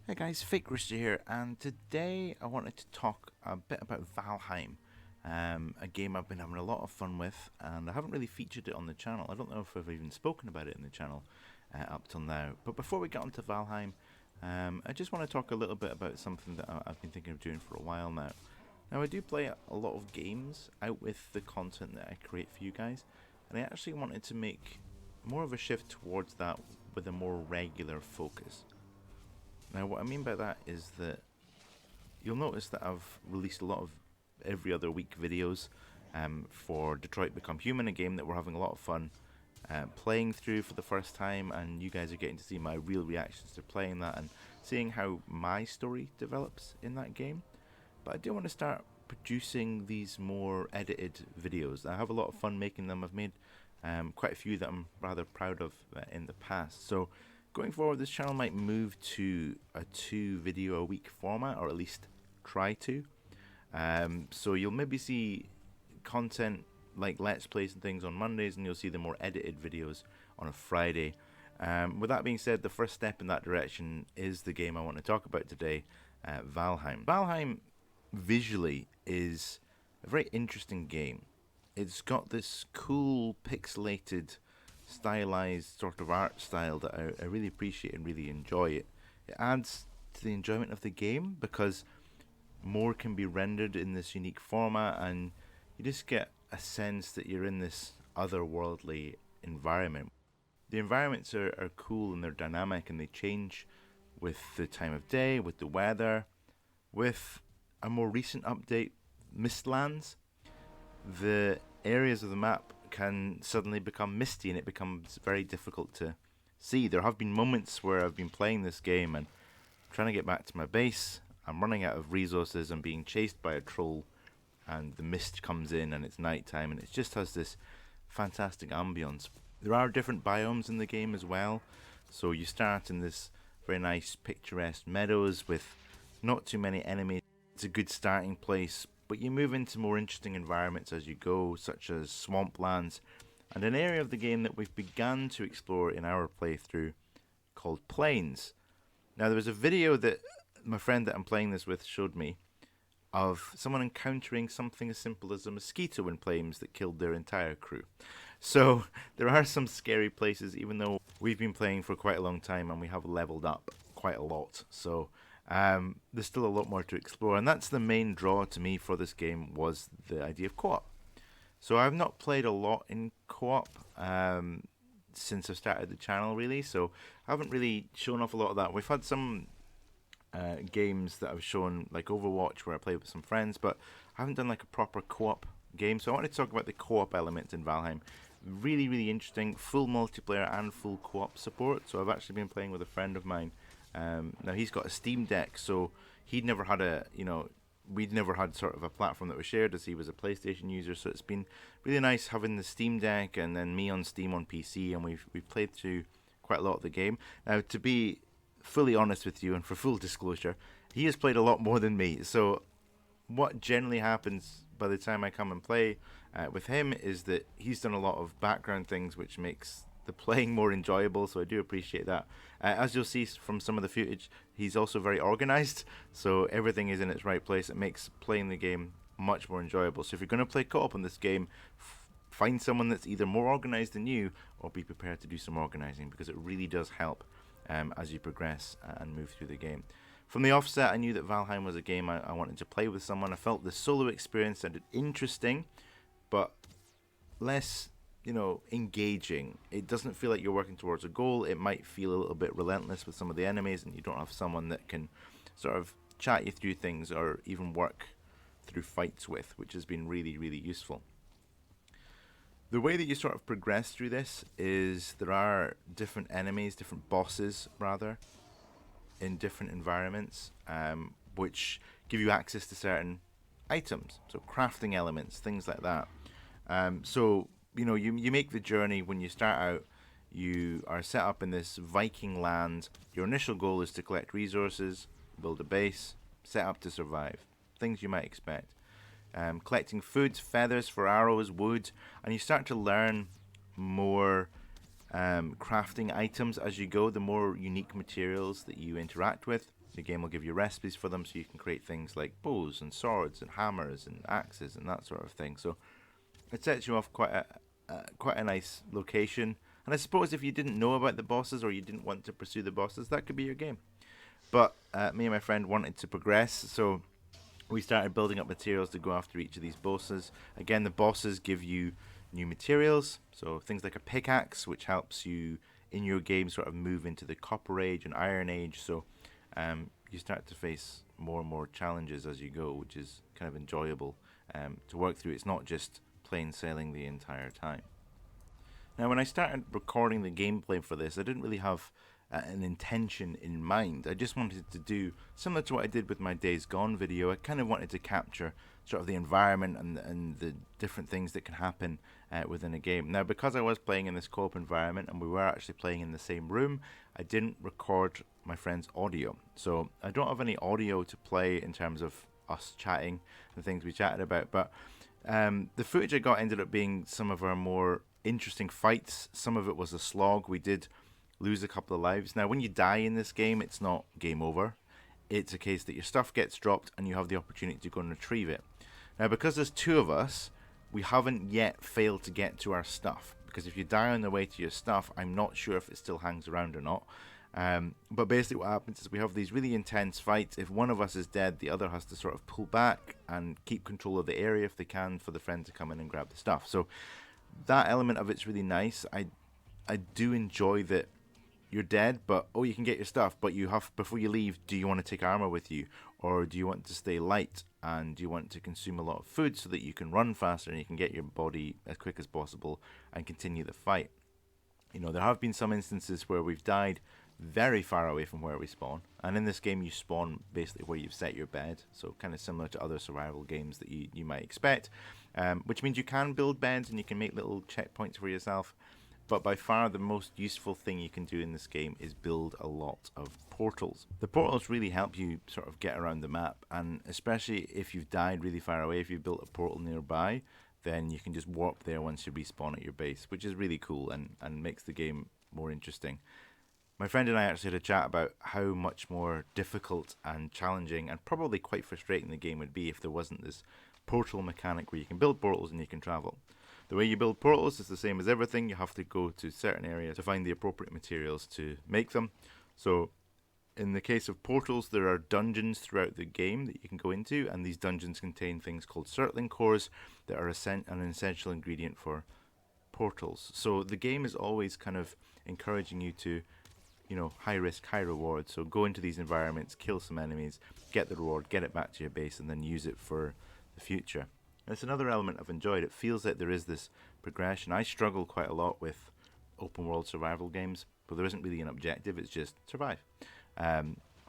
Hey guys, Fake Rooster here, and today I wanted to talk a bit about Valheim, a game I've been having a lot of fun with, and I haven't really featured it on the channel. I don't know if I've even spoken about it in the channel up till now. But before we get onto Valheim, I just want to talk a little bit about something that I've been thinking of doing for a while now. Now, I do play a lot of games out with the content that I create for you guys, and I actually wanted to make more of a shift towards that with a more regular focus. Now, what I mean by that is that you'll notice that I've released a lot of every other week videos for Detroit Become Human, a game that we're having a lot of fun playing through for the first time, and you guys are getting to see my real reactions to playing that and seeing how my story develops in that game. But I do want to start producing these more edited videos. I have a lot of fun making them. I've made quite a few that I'm rather proud of in the past. So going forward, this channel might move to a 2 video a week format, or at least try to. So you'll maybe see content like Let's Plays and things on Mondays, and you'll see the more edited videos on a Friday. With that being said, the first step in that direction is the game I want to talk about today, Valheim. Valheim visually is a very interesting game. It's got this cool pixelated stylized sort of art style that I really appreciate and really enjoy. It adds to the enjoyment of the game because more can be rendered in this unique format, and you just get a sense that you're in this otherworldly environment. The environments are cool and they're dynamic and they change with the time of day, with the weather. With a more recent update, Mistlands, the areas of the map can suddenly become misty and it becomes very difficult to see. There have been moments where I've been playing this game and trying to get back to my base. I'm running out of resources. I'm being chased by a troll, and the mist comes in, and it's nighttime, and it just has this fantastic ambience. There are different biomes in the game as well. So you start in this very nice picturesque meadows with not too many enemies. It's a good starting place, but you move into more interesting environments as you go, such as swamplands, and an area of the game that we've begun to explore in our playthrough called Plains. Now, there was a video that my friend that I'm playing this with showed me of someone encountering something as simple as a mosquito in Plains that killed their entire crew. So there are some scary places, even though we've been playing for quite a long time and we have leveled up quite a lot. So there's still a lot more to explore, and that's the main draw to me for this game, was the idea of co-op. So I've not played a lot in co-op since I started the channel, really. So I haven't really shown off a lot of that. We've had some games that I've shown, like Overwatch, where I play with some friends, but I haven't done like a proper co-op game. So I want to talk about the co-op elements in Valheim. Really, really interesting, full multiplayer and full co-op support. So I've actually been playing with a friend of mine. Now he's got a Steam Deck, so he'd never had we'd never had sort of a platform that was shared, as he was a PlayStation user. So it's been really nice having the Steam Deck and then me on Steam on PC, and we've played through quite a lot of the game. Now, to be fully honest with you and for full disclosure, he has played a lot more than me. So what generally happens by the time I come and play with him is that he's done a lot of background things, which makes the playing more enjoyable. So I do appreciate that. As you'll see from some of the footage, he's also very organized, so everything is in its right place. It makes playing the game much more enjoyable. So if you're going to play co-op on this game, find someone that's either more organized than you, or be prepared to do some organizing, because it really does help as you progress and move through the game. From the offset, I knew that Valheim was a game I wanted to play with someone. I felt the solo experience sounded interesting, but less, engaging. It doesn't feel like you're working towards a goal. It might feel a little bit relentless with some of the enemies, and you don't have someone that can sort of chat you through things or even work through fights with, which has been really, really useful. The way that you sort of progress through this is there are different enemies, different bosses rather, in different environments, which give you access to certain items, so crafting elements, things like that. So you make the journey. When you start out, you are set up in this Viking land. Your initial goal is to collect resources, build a base, set up to survive. Things you might expect. Collecting foods, feathers for arrows, wood, and you start to learn more crafting items as you go, the more unique materials that you interact with. The game will give you recipes for them so you can create things like bows and swords and hammers and axes and that sort of thing. So it sets you off quite a nice location. And I suppose if you didn't know about the bosses or you didn't want to pursue the bosses, that could be your game. But me and my friend wanted to progress, so we started building up materials to go after each of these bosses. Again, the bosses give you new materials, so things like a pickaxe, which helps you in your game sort of move into the Copper Age and Iron Age. So you start to face more and more challenges as you go, which is kind of enjoyable to work through. It's not just plain sailing the entire time. Now, when I started recording the gameplay for this, I didn't really have an intention in mind. I just wanted to do similar to what I did with my Days Gone video. I kind of wanted to capture sort of the environment and the different things that can happen within a game. Now, because I was playing in this co-op environment and we were actually playing in the same room, I didn't record my friend's audio. So I don't have any audio to play in terms of us chatting and things we chatted about. But the footage I got ended up being some of our more interesting fights. Some of it was a slog. We did lose a couple of lives. Now, when you die in this game, it's not game over. It's a case that your stuff gets dropped and you have the opportunity to go and retrieve it. Now, because there's two of us, we haven't yet failed to get to our stuff. Because if you die on the way to your stuff, I'm not sure if it still hangs around or not. But basically what happens is we have these really intense fights. If one of us is dead, the other has to sort of pull back and keep control of the area if they can for the friend to come in and grab the stuff. So that element of it's really nice. I do enjoy that you're dead, but you can get your stuff, but you have, before you leave, do you want to take armor with you, or do you want to stay light, and do you want to consume a lot of food so that you can run faster and you can get your body as quick as possible and continue the fight? You know, there have been some instances where we've died very far away from where we spawn, and in this game you spawn basically where you've set your bed, so kind of similar to other survival games that you might expect, which means you can build beds and you can make little checkpoints for yourself. But by far the most useful thing you can do in this game is build a lot of portals. The portals really help you sort of get around the map, and especially if you've died really far away, if you've built a portal nearby, then you can just warp there once you respawn at your base, which is really cool and makes the game more interesting. My friend and I actually had a chat about how much more difficult and challenging and probably quite frustrating the game would be if there wasn't this portal mechanic where you can build portals and you can travel. The way you build portals is the same as everything. You have to go to certain areas to find the appropriate materials to make them. So in the case of portals, there are dungeons throughout the game that you can go into, and these dungeons contain things called circling cores that are an essential ingredient for portals. So the game is always kind of encouraging you to, you know, high risk, high reward. So go into these environments, kill some enemies, get the reward, get it back to your base, and then use it for the future. That's another element I've enjoyed. It feels like there is this progression. I struggle quite a lot with open world survival games, but there isn't really an objective, it's just survive.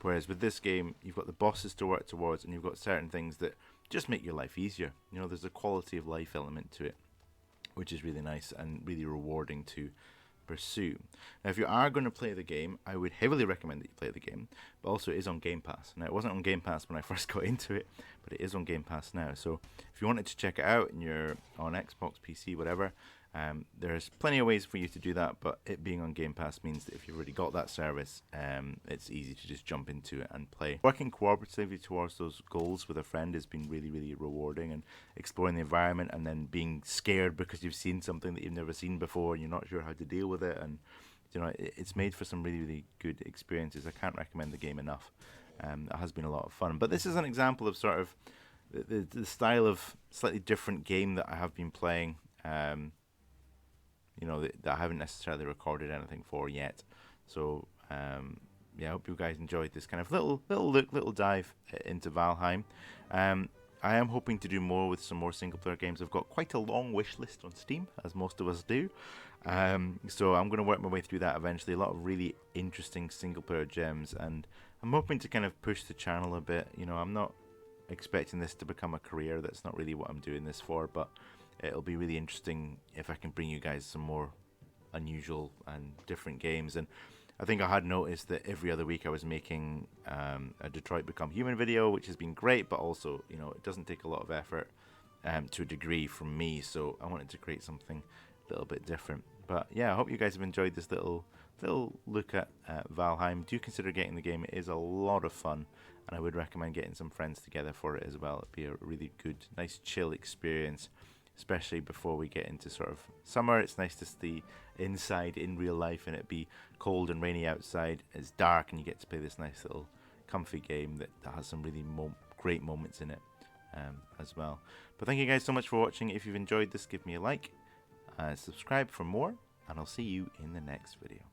Whereas with this game, you've got the bosses to work towards, and you've got certain things that just make your life easier. You know, there's a quality of life element to it, which is really nice and really rewarding to pursue. Now, if you are going to play the game, I would heavily recommend that you play the game, but also it is on Game Pass. Now, it wasn't on Game Pass when I first got into it, but it is on Game Pass now. So if you wanted to check it out and you're on Xbox, PC, whatever, there's plenty of ways for you to do that, but it being on Game Pass means that if you've already got that service, it's easy to just jump into it and play. Working cooperatively towards those goals with a friend has been really, really rewarding, and exploring the environment and then being scared because you've seen something that you've never seen before and you're not sure how to deal with it, and you know, it's made for some really, really good experiences. I can't recommend the game enough. It has been a lot of fun. But this is an example of sort of the style of slightly different game that I have been playing. You know, that I haven't necessarily recorded anything for yet. So yeah, I hope you guys enjoyed this kind of little dive into Valheim. I am hoping to do more with some more single player games. I've got quite a long wish list on Steam, as most of us do. So I'm going to work my way through that eventually. A lot of really interesting single player gems, and I'm hoping to kind of push the channel a bit. You know, I'm not expecting this to become a career. That's not really what I'm doing this for, but it'll be really interesting if I can bring you guys some more unusual and different games. And I think I had noticed that every other week I was making a Detroit Become Human video, which has been great, but also, you know, it doesn't take a lot of effort to a degree from me, so I wanted to create something a little bit different. But yeah, I hope you guys have enjoyed this little little look at Valheim. Do consider getting the game. It is a lot of fun, and I would recommend getting some friends together for it as well. It'd be a really good, nice, chill experience, especially before we get into sort of summer. It's nice to stay inside in real life and it be cold and rainy outside. It's dark and you get to play this nice little comfy game that has some really great moments in it as well. But thank you guys so much for watching. If you've enjoyed this, give me a like, subscribe for more, and I'll see you in the next video.